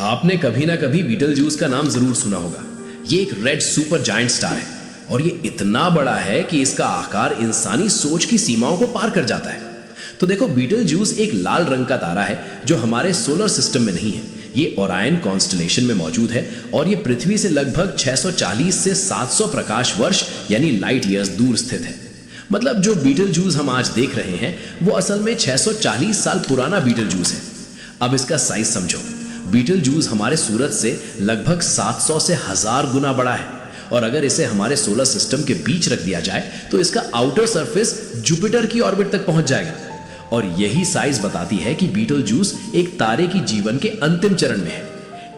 आपने कभी ना कभी बीटलजूस का नाम जरूर सुना होगा। ये एक रेड सुपर जायंट स्टार है और ये इतना बड़ा है कि इसका आकार इंसानी सोच की सीमाओं को पार कर जाता है। तो देखो, बीटलजूस एक लाल रंग का तारा है जो हमारे सोलर सिस्टम में नहीं है। ये ओरायन कॉन्स्टलेशन में मौजूद है और ये पृथ्वी से लगभग 640 से 700 प्रकाश वर्ष यानी लाइट ईयर्स दूर स्थित है। मतलब जो बीटलजूस हम आज देख रहे हैं वो असल में 640 साल पुराना बीटलजूस है। अब इसका साइज समझो। बीटलजूस हमारे सूरज से लगभग 700 से 1000 गुना बड़ा है और अगर इसे हमारे सोलर सिस्टम के बीच रख दिया जाए तो इसका आउटर सरफेस जुपिटर की ऑर्बिट तक पहुंच जाएगा। और यही साइज बताती है कि बीटलजूस एक तारे की जीवन के अंतिम चरण में है।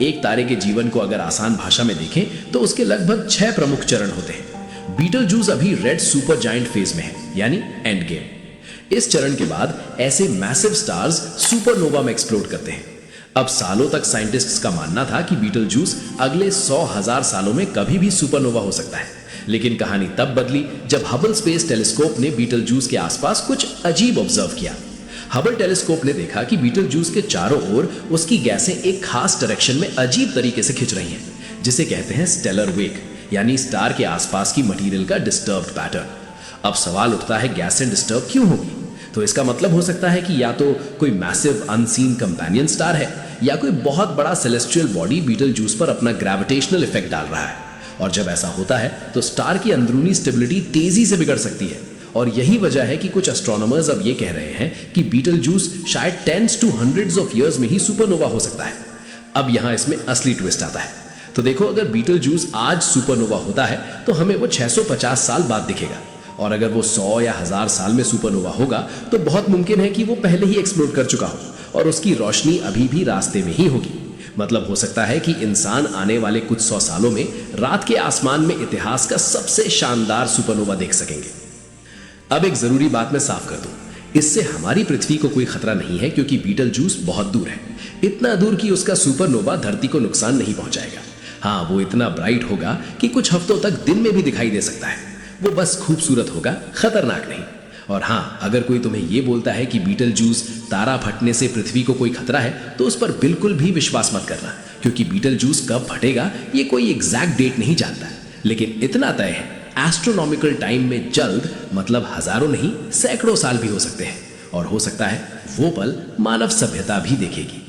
एक तारे के जीवन को अगर आसान भाषा में देखें तो उसके लगभग 6 प्रमुख चरण होते हैं। बीटलजूस अभी रेड सुपर जायंट फेज में है, यानी एंड गेम। इस चरण के बाद ऐसे मैसिव स्टार्स सुपरनोवा में एक्सप्लोड करते हैं। अब सालों तक साइंटिस्ट्स का मानना था कि बीटलजूस अगले 100,000 सालों में कभी भी सुपरनोवा हो सकता है, लेकिन कहानी तब बदली जब हबल स्पेस टेलीस्कोप ने बीटलजूस के आसपास कुछ अजीब ऑब्जर्व किया। हबल टेलीस्कोप ने देखा कि बीटलजूस के चारों ओर उसकी गैसें एक खास डायरेक्शन में अजीब तरीके से खिंच रही हैं, जिसे कहते हैं स्टेलर वेक, यानी स्टार के आसपास की मटेरियल का डिस्टर्ब्ड पैटर्न। अब सवाल उठता है, गैसें डिस्टर्ब क्यों होगी? तो इसका मतलब हो सकता है कि या तो कोई मैसिव अनसीन कंपेनियन स्टार है या कोई बहुत बड़ा सेलेस्टियल बॉडी बीटलजूस पर अपना ग्रेविटेशनल इफेक्ट डाल रहा है। और जब ऐसा होता है तो स्टार की अंदरूनी स्टेबिलिटी तेजी से बिगड़ सकती है। और यही वजह है कि कुछ एस्ट्रोनॉमर्स अब ये कह रहे हैं कि बीटलजूस शायद 10s to 100s of years में ही सुपरनोवा हो सकता है। अब यहां इसमें असली ट्विस्ट आता है। तो देखो, अगर बीटलजूस आज सुपरनोवा होता है तो हमें वो 650 साल बाद दिखेगा, और अगर वो 100 या 1000 साल में सुपरनोवा होगा तो बहुत मुमकिन है कि वो पहले ही एक्सप्लोड कर चुका हो और उसकी रोशनी अभी भी रास्ते में ही होगी। मतलब हो सकता है कि इंसान आने वाले कुछ 100 सालों में रात के आसमान में इतिहास का सबसे शानदार सुपरनोवा देख सकेंगे। अब एक जरूरी बात मैं साफ कर दूं, इससे हमारी पृथ्वी को कोई खतरा नहीं है, क्योंकि बीटलजूस बहुत दूर है, इतना दूर कि उसका सुपरनोवा धरती को नुकसान नहीं पहुंचाएगा। हाँ, वो इतना ब्राइट होगा कि कुछ हफ्तों तक दिन में भी दिखाई दे सकता है। वो बस खूबसूरत होगा, खतरनाक नहीं। और हाँ, अगर कोई तुम्हें ये बोलता है कि बीटलजूस तारा फटने से पृथ्वी को कोई खतरा है तो उस पर बिल्कुल भी विश्वास मत करना, क्योंकि बीटलजूस कब फटेगा ये कोई एग्जैक्ट डेट नहीं जानता। लेकिन इतना तय है, एस्ट्रोनॉमिकल टाइम में जल्द मतलब हजारों नहीं, सैकड़ों साल भी हो सकते हैं, और हो सकता है वो पल मानव सभ्यता भी देखेगी।